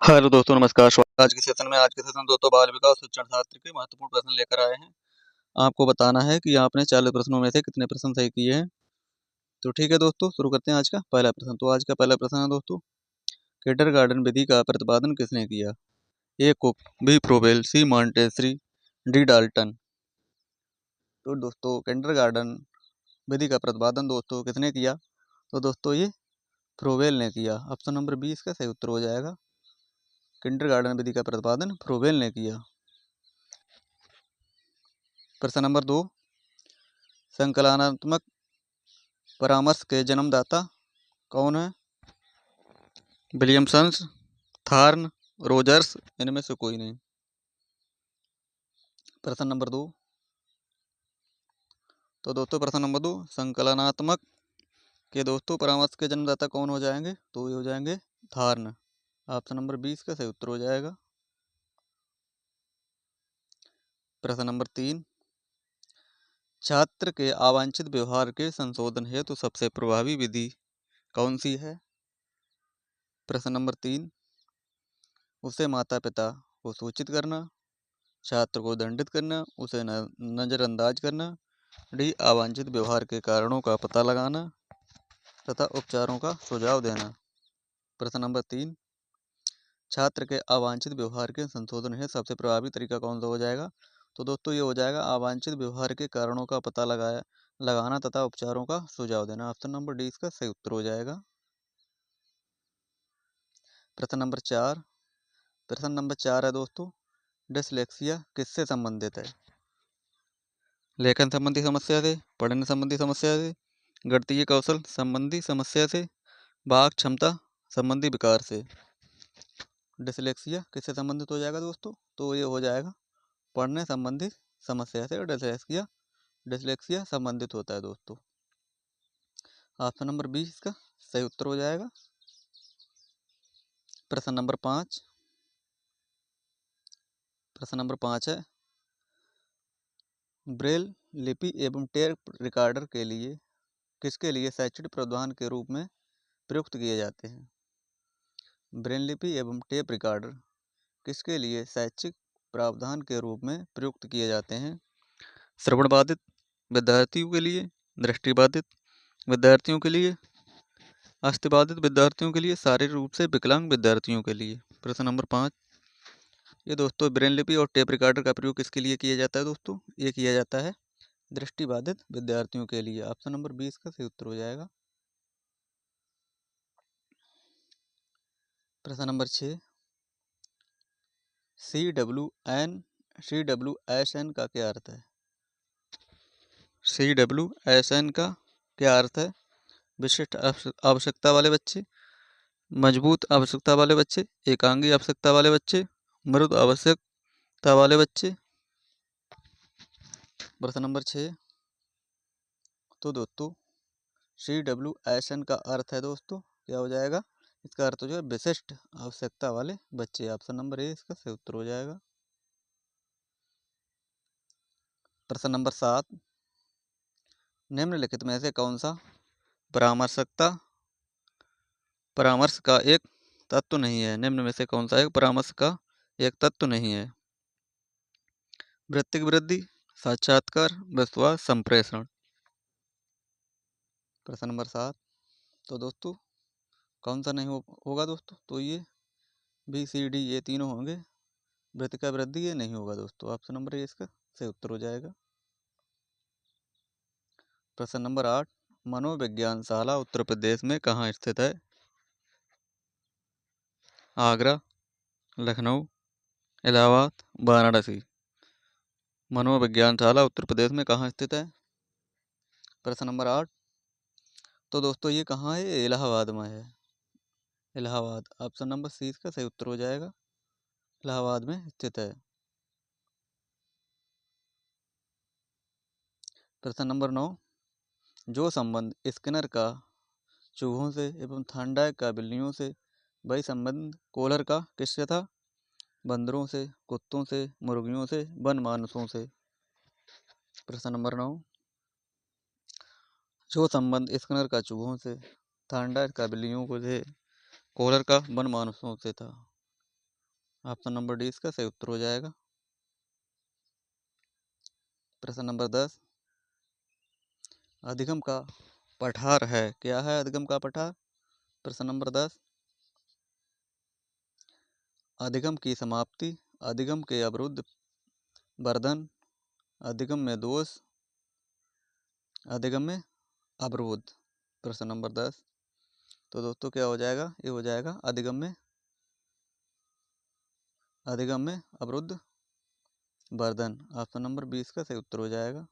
Hello दोस्तों, नमस्कार। आज के सेशन में दोस्तों बाल विकास शिक्षण शास्त्र के महत्वपूर्ण प्रश्न लेकर आए हैं। आपको बताना है कि आपने 40 प्रश्नों में से कितने प्रश्न सही किए हैं। तो ठीक है दोस्तों, शुरू करते हैं आज का पहला प्रश्न। तो आज का पहला प्रश्न है दोस्तों, किंडरगार्टन विधि का प्रतिपादन किसने किया? ए कुक, बी प्रोबेल, सी मॉन्टेसरी, डी डाल्टन। तो दोस्तों किंडरगार्टन विधि का प्रतिपादन दोस्तों किसने किया? तो दोस्तों ये फ्रोबेल ने किया। ऑप्शन नंबर बी इसका सही उत्तर हो जाएगा। किंडरगार्टन विधि का प्रतिपादन फ्रोबेल ने किया। प्रश्न नंबर 2, संकलनात्मक परामर्श के जन्मदाता कौन है? विलियमसन्स, थॉर्न, रोजर्स, इनमें से कोई नहीं। प्रश्न नंबर 2, तो दोस्तों प्रश्न नंबर 2, संकलनात्मक के दोस्तों परामर्श के जन्मदाता कौन हो जाएंगे? तो ये हो जाएंगे थॉर्न। ऑप्शन नंबर 20 का सही उत्तर हो जाएगा। प्रश्न नंबर 3, छात्र के अवांछित व्यवहार के संशोधन हेतु सबसे प्रभावी विधि कौन सी है? प्रश्न नंबर 3, उसे माता पिता को सूचित करना, छात्र को दंडित करना, उसे नज़रअंदाज करना, डी अवांछित व्यवहार के कारणों का पता लगाना तथा उपचारों का सुझाव देना। प्रश्न नंबर 3, छात्र के अवांछित व्यवहार के संशोधन हेतु सबसे प्रभावी तरीका कौन सा हो जाएगा? तो दोस्तों ये हो जाएगा अवांछित व्यवहार के कारणों का पता लगाना तथा उपचारों का सुझाव देना। ऑप्शन नंबर डी इसका सही उत्तर हो जाएगा। प्रश्न नंबर 4, प्रश्न नंबर 4 है दोस्तों, डिसलेक्सिया किससे संबंधित है? लेखन संबंधी समस्या से, पढ़ने संबंधी समस्या से, गणितीय कौशल संबंधी समस्या से, वाक क्षमता संबंधी विकार से। डिसलेक्सिया किससे संबंधित हो जाएगा दोस्तों? तो ये हो जाएगा पढ़ने संबंधी समस्या से डिसलेक्सिया डिसलेक्सिया संबंधित होता है दोस्तों। ऑप्शन नंबर 20 इसका सही उत्तर हो जाएगा। प्रश्न नंबर 5, प्रश्न नंबर 5 है, ब्रेल लिपि एवं टेप रिकॉर्डर के लिए किसके लिए शैक्षणिक प्रावधान के रूप में प्रयुक्त किए जाते हैं? ब्रेल लिपि एवं टेप रिकॉर्डर किसके लिए शैक्षिक प्रावधान के रूप में प्रयुक्त किए जाते हैं? श्रवण बाधित विद्यार्थियों के लिए, दृष्टिबाधित विद्यार्थियों के लिए, अस्थिबाधित विद्यार्थियों के लिए, शारीरिक रूप से विकलांग विद्यार्थियों के लिए। प्रश्न नंबर 5, ये दोस्तों ब्रेल लिपि और टेप रिकॉर्डर का प्रयोग किसके लिए किया जाता है दोस्तों? ये किया जाता है दृष्टिबाधित विद्यार्थियों के लिए। ऑप्शन नंबर 20 का सही उत्तर हो जाएगा। प्रश्न नंबर 6, CWSN का क्या अर्थ है? CWSN का क्या अर्थ है? विशिष्ट आवश्यकता वाले बच्चे, मजबूत आवश्यकता वाले बच्चे, एकांगी आवश्यकता वाले बच्चे, मृदु आवश्यकता वाले बच्चे। प्रश्न नंबर 6, तो दोस्तों CWSN का अर्थ है दोस्तों क्या हो जाएगा? इसका अर्थ हो जाएगा विशिष्ट आवश्यकता वाले बच्चे। ऑप्शन नंबर ए इसका सही उत्तर हो जाएगा। प्रश्न नंबर 7, निम्नलिखित में से कौन सा परामर्श का एक तत्व नहीं है? निम्न में से कौन सा एक परामर्श का एक तत्व नहीं है? वृत्तिक वृद्धि, साक्षात्कार, विश्वास, संप्रेषण। प्रश्न नंबर 7, तो दोस्तों कौन सा नहीं होगा दोस्तों? तो ये बी सी डी ये तीनों होंगे। वृत्तिका वृद्धि ये नहीं होगा दोस्तों। ऑप्शन नंबर ए इसका सही उत्तर हो जाएगा। प्रश्न नंबर 8, मनोविज्ञान शाला उत्तर प्रदेश में कहाँ स्थित है? आगरा, लखनऊ, इलाहाबाद, वाराणसी। मनोविज्ञान शाला उत्तर प्रदेश में कहाँ स्थित है? प्रश्न नंबर 8, तो दोस्तों ये कहाँ है? ये इलाहाबाद में है। इलाहाबाद। ऑप्शन नंबर सी इसका सही उत्तर हो जाएगा। इलाहाबाद में स्थित है। प्रश्न नंबर 9, जो संबंध स्किनर का चूहों से एवं थॉर्नडाइक का बिल्लियों से, वही संबंध कोहलर का किससे था? बंदरों से, कुत्तों से, मुर्गियों से, वन मानुषों से। प्रश्न नंबर 9, जो संबंध स्किनर का चूहों से, थॉर्नडाइक का बिल्लियों को से, कोहलर का वन मानुषों से था। ऑप्शन नंबर डी इसका सही उत्तर हो जाएगा। प्रश्न नंबर 10, अधिगम का पठार है। क्या है अधिगम का पठार? प्रश्न नंबर 10, अधिगम की समाप्ति, अधिगम के अवरुद्ध, वर्धन, अधिगम में दोष, अधिगम में अवरोध। प्रश्न नंबर 10, तो दोस्तों क्या हो जाएगा? ये हो जाएगा अधिगम में अवरुद्ध, वर्धन। ऑप्शन नंबर 20 का सही उत्तर हो जाएगा।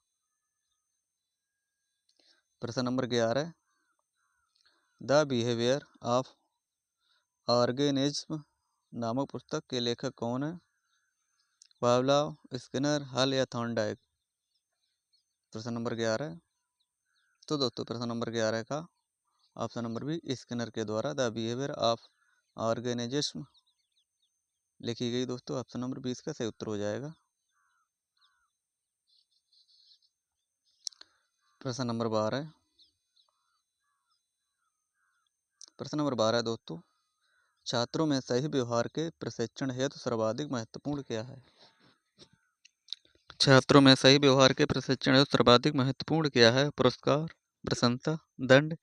प्रश्न number 11, the behaviour of organism नामक पुस्तक के लेखक कौन है? पावलोव, स्किनर, हल या थॉर्नडाइक? प्रश्न नंबर 11, तो दोस्तों प्रश्न नंबर 11 का ऑप्शन नंबर बी स्किनर के द्वारा द बिहेवियर ऑफ ऑर्गेनिज्म लिखी गई। दोस्तों ऑप्शन नंबर 20 का सही उत्तर हो जाएगा। प्रश्न नंबर 12, प्रश्न नंबर 12 दोस्तों, छात्रों में सही व्यवहार के प्रशिक्षण हेतु सर्वाधिक महत्वपूर्ण क्या है? छात्रों में सही व्यवहार के प्रशिक्षण हेतु सर्वाधिक महत्वपूर्ण क्या है? पुरस्कार, प्रशंसा, दंड,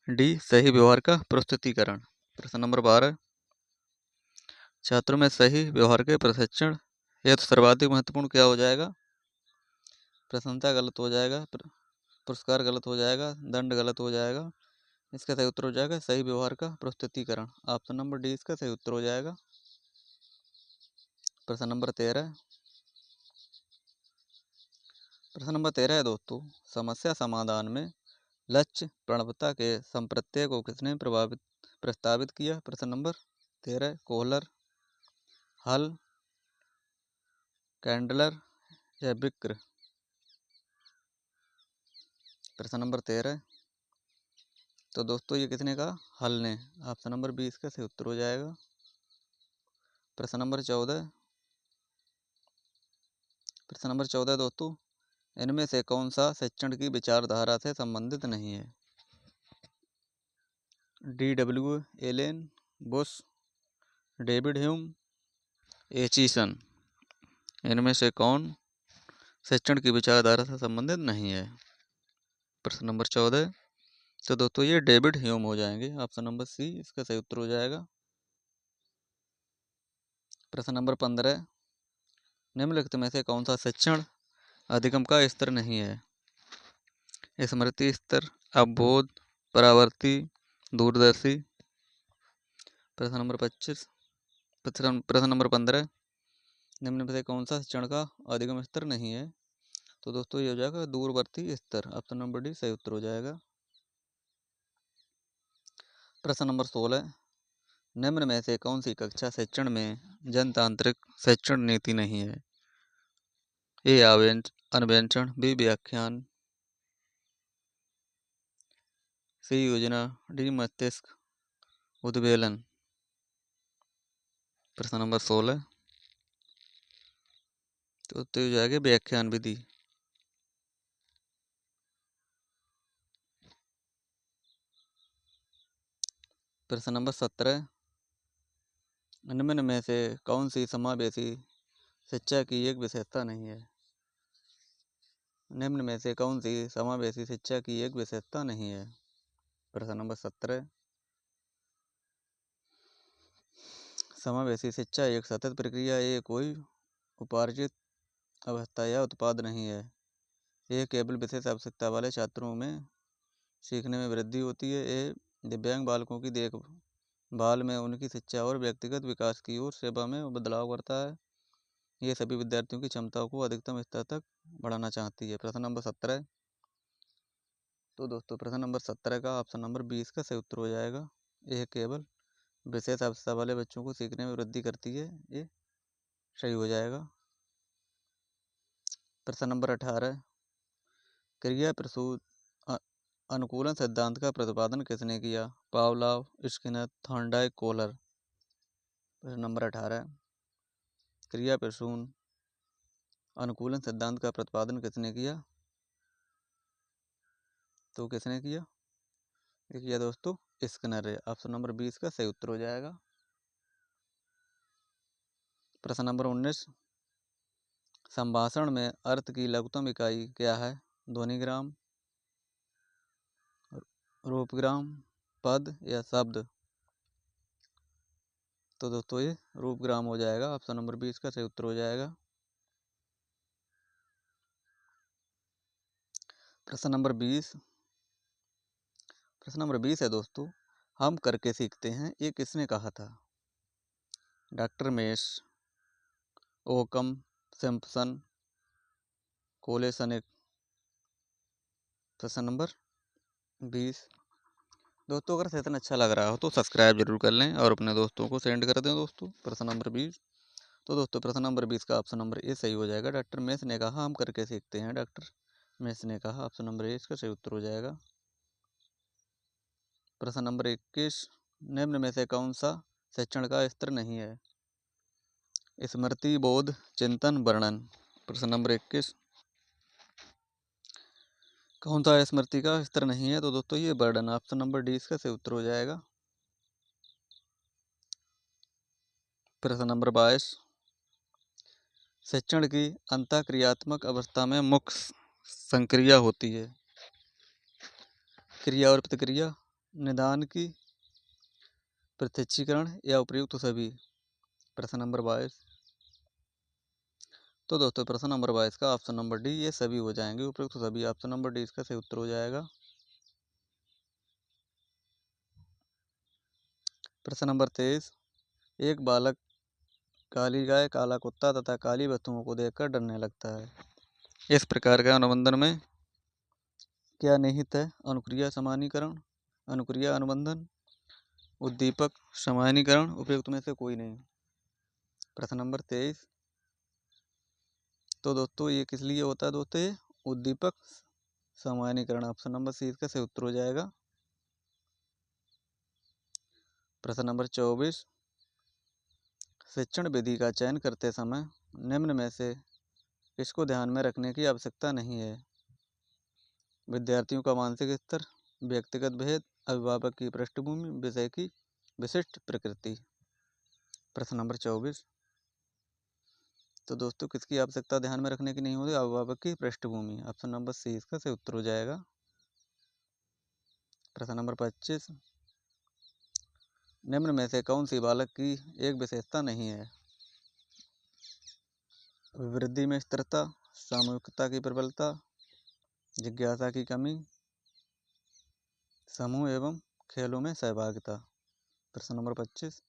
डी सही व्यवहार का प्रस्तुतिकरण। प्रश्न नंबर 12, छात्रों में सही व्यवहार के प्रशिक्षण हेतु सर्वाधिक महत्वपूर्ण क्या हो जाएगा? प्रशंसा गलत हो जाएगा, पुरस्कार गलत हो जाएगा, दंड गलत हो जाएगा। इसका सही उत्तर हो जाएगा सही व्यवहार का प्रस्तुतिकरण। ऑप्शन नंबर डी इसका सही उत्तर हो जाएगा। प्रश्न नंबर 13, प्रश्न नंबर 13 है दोस्तों, समस्या समाधान में लक्ष्य प्रणवता के संप्रत्यय को किसने प्रस्तावित किया? प्रश्न नंबर 13, कोहलर, हल, कैंडलर या बिक्र? प्रश्न नंबर 13, तो दोस्तों ये किसने कहा? हल ने। ऑप्शन नंबर 20 का सही उत्तर हो जाएगा। प्रश्न नंबर 14, प्रश्न नंबर 14 दोस्तों, इनमें से कौन सा शिक्षण की विचारधारा से संबंधित नहीं है? D.W. Allen, Bush, David Hume, Aitchison? इनमें से कौन शिक्षण की विचारधारा से संबंधित नहीं है? प्रश्न नंबर 14, तो दोस्तों ये डेविड ह्यूम हो जाएंगे। ऑप्शन नंबर सी इसका सही उत्तर हो जाएगा। प्रश्न नंबर 15, निम्नलिखित में से कौन सा शिक्षण अधिगम का स्तर नहीं है? स्मृति स्तर, अवबोध, परावर्ती, दूरदर्शी? प्रश्न नंबर 25, प्रश्न नंबर 15, निम्न में से कौन सा शिक्षण का अधिगम स्तर नहीं है? तो दोस्तों ये हो जाएगा दूरवर्ती स्तर। ऑप्शन नंबर डी सही उत्तर हो जाएगा। प्रश्न नंबर 16, निम्न में से कौन सी कक्षा शिक्षण में जनतांत्रिक शिक्षण नीति नहीं है? ए अन्वेषण, बी व्याख्यान, सी योजना, डी मस्तिष्क उद्वेलन? प्रश्न नंबर 16, तो हो जाएगा व्याख्यान विधि। प्रश्न नंबर 17, निम्न में से कौन सी समावेशी शिक्षा की एक विशेषता नहीं है? निम्न में से कौन सी समावेशी शिक्षा की एक विशेषता नहीं है? प्रश्न नंबर 17, समावेशी शिक्षा एक सतत प्रक्रिया, ये कोई उपार्जित अवस्था या उत्पाद नहीं है। यह केवल विशेष आवश्यकता वाले छात्रों में सीखने में वृद्धि होती है। ये दिव्यांग बालकों की देखभाल में उनकी शिक्षा और व्यक्तिगत विकास की ओर सेवा में बदलाव करता है। ये सभी विद्यार्थियों की क्षमताओं को अधिकतम स्तर तक बढ़ाना चाहती है। प्रश्न नंबर 17, तो दोस्तों प्रश्न नंबर 17 का ऑप्शन नंबर 20 का सही उत्तर हो जाएगा। यह केवल विशेष आवश्यकता वाले बच्चों को सीखने में वृद्धि करती है। ये सही हो जाएगा। प्रश्न नंबर 18, क्रिया प्रसूत अनुकूलन सिद्धांत का प्रतिपादन किसने किया? Pavlov, Skinner, Thorndike, Kohler? प्रश्न नंबर 18, क्रिया प्रसून अनुकूलन सिद्धांत का प्रतिपादन किसने किया? तो किसने किया? ये किया दोस्तों स्किनर है। ऑप्शन नंबर 20 का सही उत्तर हो जाएगा। प्रश्न नंबर 19, संभाषण में अर्थ की लघुतम इकाई क्या है? ध्वनिग्राम, रूपग्राम, पद या शब्द? तो दोस्तों ये रूपग्राम हो जाएगा। ऑप्शन नंबर 20 का सही उत्तर हो जाएगा। प्रश्न नंबर 20 है दोस्तों, हम करके सीखते हैं, ये किसने कहा था? डॉक्टर मेस, ओकम, सिम्पसन, कोलेसनिक। प्रश्न नंबर 20। दोस्तों अगर सेशन अच्छा लग रहा हो तो सब्सक्राइब जरूर कर लें और अपने दोस्तों को सेंड कर दें दोस्तों। प्रश्न नंबर 20। तो दोस्तों प्रश्न नंबर 20 का ऑप्शन नंबर ए सही हो जाएगा। डॉक्टर मेस ने कहा हम करके सीखते हैं, डॉक्टर मेस ने कहा। ऑप्शन नंबर ए इसका सही उत्तर हो जाएगा। प्रश्न नंबर 21, निम्न में से कौन सा शिक्षण का स्तर नहीं है? स्मृति, बोध, चिंतन, वर्णन। प्रश्न नंबर 21, कौन सा स्मृति का स्तर नहीं है? तो दोस्तों ये वर्णन। ऑप्शन नंबर डी इसका सही उत्तर हो जाएगा। प्रश्न नंबर 22, शिक्षण की अंतःक्रियात्मक अवस्था में मुख्य संक्रिया होती है? क्रिया और प्रतिक्रिया, निदान की, प्रत्यक्षीकरण या उपयुक्त सभी? प्रश्न नंबर 22। तो दोस्तों प्रश्न नंबर 22 का ऑप्शन नंबर डी ये सभी हो जाएंगे, उपयुक्त सभी। ऑप्शन नंबर डी इसका सही उत्तर हो जाएगा। प्रश्न नंबर 23, एक बालक काली गाय, काला कुत्ता तथा काली वस्तुओं को देखकर डरने लगता है। इस प्रकार के अनुबंधन में क्या निहित है? अनुक्रिया, समानीकरण, अनुक्रिया, अनुबंधन, उद्दीपक, समानीकरण, उपयुक्त में से कोई नहीं। प्रश्न नंबर 23। तो दोस्तों ये किस लिए होता है? दोस्तों ये उद्दीपक समानीकरण। ऑप्शन नंबर सी इसका सही उत्तर हो जाएगा। प्रश्न नंबर 24, शिक्षण विधि का चयन करते समय निम्न में से किसको ध्यान में रखने की आवश्यकता नहीं है? विद्यार्थियों का मानसिक स्तर, व्यक्तिगत भेद, अभिभावक की पृष्ठभूमि, विषय की विशिष्ट प्रकृति। प्रश्न नंबर 24। तो दोस्तों किसकी आवश्यकता ध्यान में रखने की नहीं होगी? अभिभावक की पृष्ठभूमि। ऑप्शन नंबर सी इसका सही उत्तर हो जाएगा। प्रश्न नंबर 25, निम्न में से कौन सी बालक की एक विशेषता नहीं है? वृद्धि में स्थिरता, सामूहिकता की प्रबलता, जिज्ञासा की कमी, समूह एवं खेलों में सहभागिता। प्रश्न नंबर 25,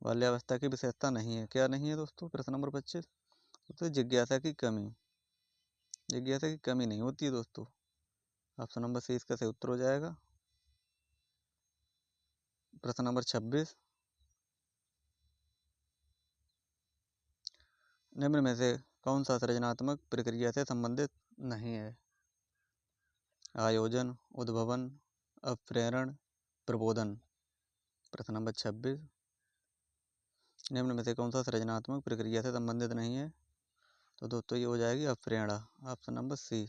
बाल्यावस्था की विशेषता नहीं है। क्या नहीं है दोस्तों? प्रश्न नंबर 25, तो जिज्ञासा की कमी। जिज्ञासा की कमी नहीं होती है दोस्तों। ऑप्शन नंबर सी इसका सही उत्तर हो जाएगा। प्रश्न नंबर 26, निम्न में से कौन सा सृजनात्मक प्रक्रिया से संबंधित नहीं है? आयोजन, उद्भवन, अपप्रेरण, प्रबोधन। प्रश्न नंबर 26, निम्न में से कौन सा सृजनात्मक प्रक्रिया से संबंधित नहीं है? तो दोस्तों ये हो जाएगी अपप्रेरणा। Option number C.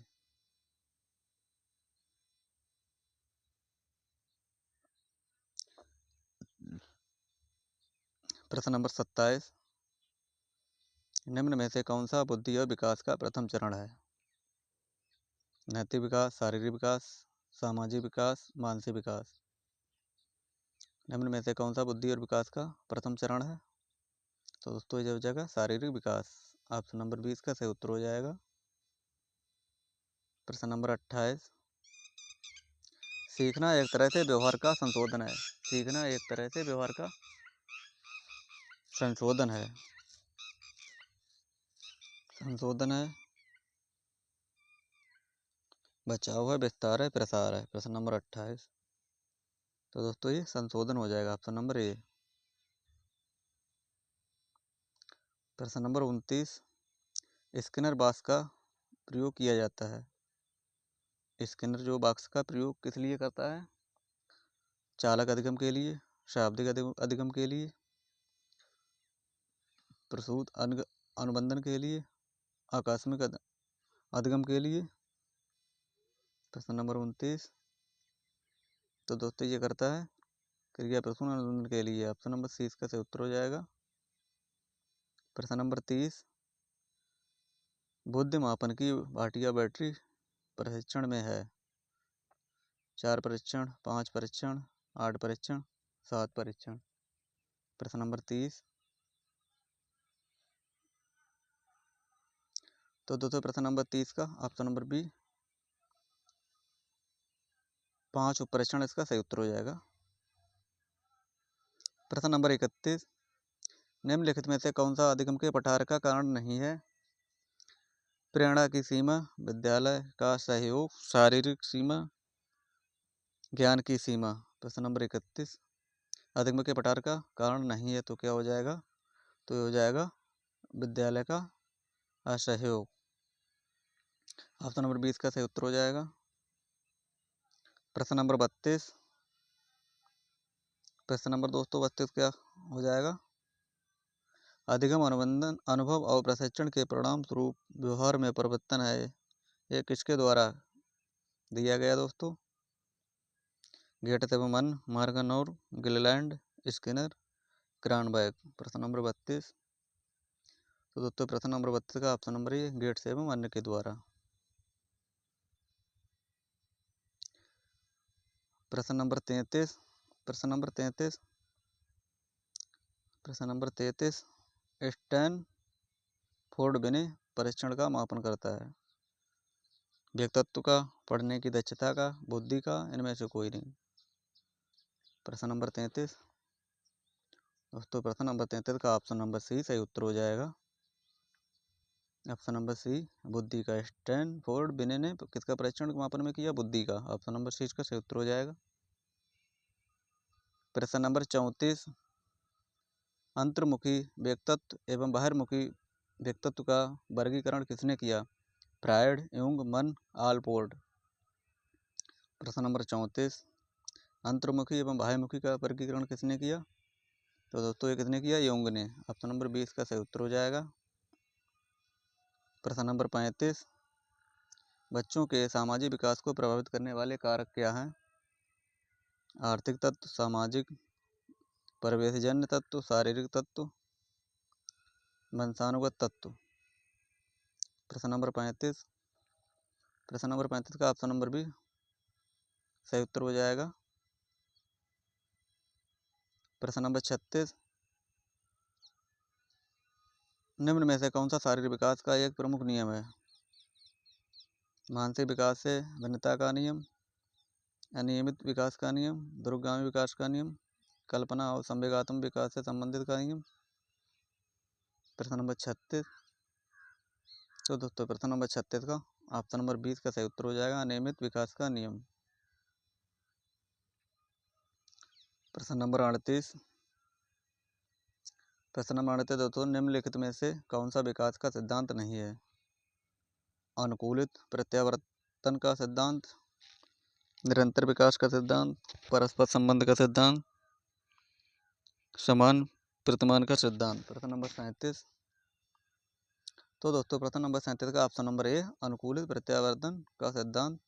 प्रश्न नंबर 27, निम्न में से कौन सा बुद्धि और विकास का प्रथम चरण है? नैतिक विकास, शारीरिक विकास, सामाजिक विकास, मानसिक विकास। निम्न में से कौन सा बुद्धि और विकास का प्रथम चरण है? तो दोस्तों ये हो जाएगा शारीरिक विकास। ऑप्शन नंबर 20 का सही उत्तर हो जाएगा। प्रश्न नंबर 28, सीखना एक तरह से व्यवहार का संशोधन है। सीखना एक तरह से व्यवहार का संशोधन है। संशोधन है, बचाव है, विस्तार है, प्रसार है। प्रश्न नंबर 28। तो दोस्तों ये संशोधन हो जाएगा। Option number A. प्रश्न नंबर 29, स्किनर बॉक्स का प्रयोग किया जाता है। स्किनर जो बॉक्स का प्रयोग किस लिए करता है? चालक अधिगम के लिए, शाब्दिक अधिगम के लिए, प्रसूत अनुबंधन के लिए, आकस्मिक अधिगम के लिए। प्रश्न नंबर 29। तो दोस्तों ये करता है क्रिया प्रसून अनुबंधन के लिए। ऑप्शन नंबर सी इसका सही उत्तर हो जाएगा। प्रश्न नंबर 30, बुद्धि मापन की भाटिया बैटरी परीक्षण में है। 4 परीक्षण, 5 परीक्षण, 8 परीक्षण, 7 परीक्षण। प्रश्न नंबर 30, तो दोस्तों प्रश्न नंबर 30 का ऑप्शन नंबर बी 5 उपपरीक्षण इसका सही उत्तर हो जाएगा। प्रश्न नंबर 31, निम्नलिखित में से कौन सा अधिगम के पठार का कारण नहीं है? प्रेरणा की सीमा, विद्यालय का सहयोग, शारीरिक सीमा, ज्ञान की सीमा। प्रश्न नंबर 31, अधिगम के पठार का कारण नहीं है तो क्या हो जाएगा? तो ये हो जाएगा विद्यालय का असहयोग। ऑप्शन नंबर 20 का सही उत्तर हो जाएगा। प्रश्न नंबर 32, प्रश्न नंबर दोस्तों 32 क्या हो जाएगा? अधिगम अनुबंधन अनुभव और प्रशिक्षण के परिणाम स्वरूप व्यवहार में परिवर्तन है। ये किसके द्वारा दिया गया दोस्तों? गेटसेमन, मॉर्गन और गिललैंड, स्किनर, क्रॉनबर्ग। प्रश्न नंबर 32, तो दोस्तों प्रश्न नंबर 32 का ऑप्शन नंबर ए गेटसेमन के द्वारा। प्रश्न नंबर 33, प्रश्न नंबर 33, प्रश्न नंबर 33, स्टैनफोर्ड बिने परीक्षण का मापन करता है। व्यक्तित्व का, पढ़ने की दक्षता का, बुद्धि का, इनमें से कोई नहीं। प्रश्न नंबर 33, दोस्तों प्रश्न नंबर 33 का ऑप्शन नंबर सी सही उत्तर हो जाएगा। ऑप्शन नंबर सी बुद्धि का। स्टैनफोर्ड बिने ने किसका परीक्षण मापन में किया? बुद्धि का। ऑप्शन नंबर सी इसका सही उत्तर हो जाएगा। प्रश्न नंबर 34, अंतर्मुखी व्यक्तित्व एवं बाहरमुखी व्यक्तित्व का वर्गीकरण किसने किया? फ्रायड, यूंग, मन, आलपोर्ट। प्रश्न नंबर 34, अंतर्मुखी एवं बाह्यमुखी का वर्गीकरण किसने किया? तो दोस्तों ये किसने किया? यूंग ने। ऑप्शन नंबर 20 का सही उत्तर हो जाएगा। प्रश्न नंबर 35, बच्चों के सामाजिक विकास को प्रभावित करने वाले कारक क्या हैं? आर्थिक तत्व, सामाजिक, परिवेशजन्य तत्व, शारीरिक तत्व, वंशानुगत तत्व। प्रश्न नंबर 35, प्रश्न नंबर 35 का ऑप्शन नंबर बी सही उत्तर हो जाएगा। प्रश्न नंबर 36, निम्न में से कौन सा शारीरिक विकास का एक प्रमुख नियम है? मानसिक विकास से भिन्नता का नियम, अनियमित विकास का नियम, दूरगामी विकास का नियम, कल्पना और संवेगात्मक विकास से संबंधित का नियम। प्रश्न नंबर 36, तो दोस्तों प्रश्न नंबर 36 का ऑप्शन नंबर 20 का सही उत्तर हो जाएगा, अनियमित विकास का नियम। प्रश्न नंबर 38, प्रश्न नंबर 38 दोस्तों निम्नलिखित में से कौन सा विकास का सिद्धांत नहीं है? अनुकूलित प्रत्यावर्तन का सिद्धांत, निरंतर विकास का सिद्धांत, परस्पर संबंध का सिद्धांत, समान प्रतिमान का सिद्धांत। प्रश्न नंबर 37, तो दोस्तों प्रश्न नंबर 37 का ऑप्शन नंबर ए अनुकूलित प्रत्यावर्तन का सिद्धांत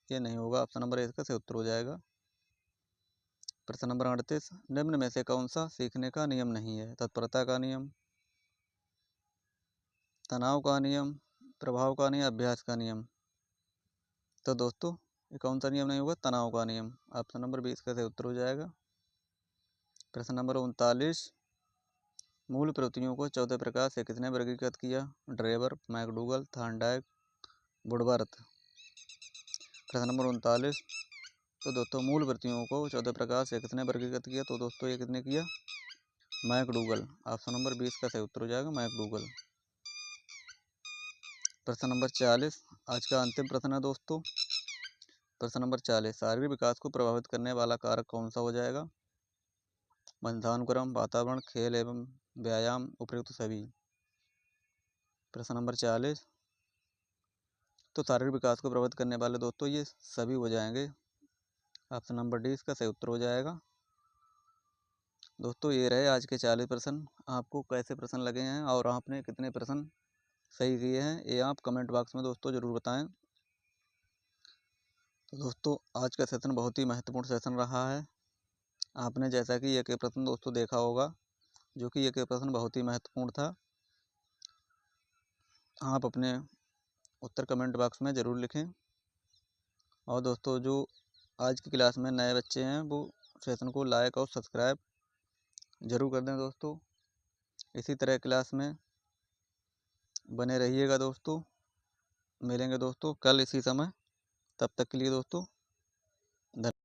ये नहीं होगा। ऑप्शन नंबर ए इसका सही उत्तर हो जाएगा। प्रश्न नंबर 38, निम्न में से कौन सा सीखने का नियम नहीं है? तत्परता का नियम, तनाव का नियम, प्रभाव का नियम, अभ्यास का नियम। तो दोस्तों ये कौन सा नियम नहीं होगा? तनाव का नियम। ऑप्शन नंबर 20 का सही उत्तर हो जाएगा। प्रश्न नंबर 39, मूल प्रवृत्तियों को 14 प्रकार से किसने वर्गीकृत किया? Drabble, McDougall, Thorndike, Woodworth. प्रश्न नंबर 39, तो दोस्तों मूल प्रवृत्तियों को 14 प्रकार से किसने वर्गीकृत किया? तो दोस्तों ये किसने किया? मैकडूगल। ऑप्शन नंबर 20 का सही उत्तर हो जाएगा, मैकडूगल। प्रश्न नंबर 40, आज का अंतिम प्रश्न है दोस्तों। प्रश्न नंबर 40, शारीरिक विकास को प्रभावित करने वाला कारक कौन सा हो जाएगा? वंशानुक्रम, वातावरण, खेल एवं व्यायाम, उपयुक्त सभी। प्रश्न नंबर 40, तो शारीरिक विकास को प्रभावित करने वाले दोस्तों ये सभी हो जाएंगे। ऑप्शन नंबर डी इसका सही उत्तर हो जाएगा। दोस्तों ये रहे आज के 40 प्रश्न। आपको कैसे प्रश्न लगे हैं और आपने कितने प्रश्न सही किए हैं ये आप कमेंट बॉक्स में दोस्तों ज़रूर बताएं। तो दोस्तों आज का सेशन बहुत ही महत्वपूर्ण सेशन रहा है। आपने जैसा कि एक प्रश्न दोस्तों देखा होगा जो कि एक प्रश्न बहुत ही महत्वपूर्ण था। आप अपने उत्तर कमेंट बॉक्स में ज़रूर लिखें। और दोस्तों, जो आज की क्लास में नए बच्चे हैं वो सेशन को लाइक और सब्सक्राइब ज़रूर कर दें दोस्तों। इसी तरह क्लास में बने रहिएगा दोस्तों। मिलेंगे दोस्तों कल इसी समय। तब तक के लिए दोस्तों धन्यवाद।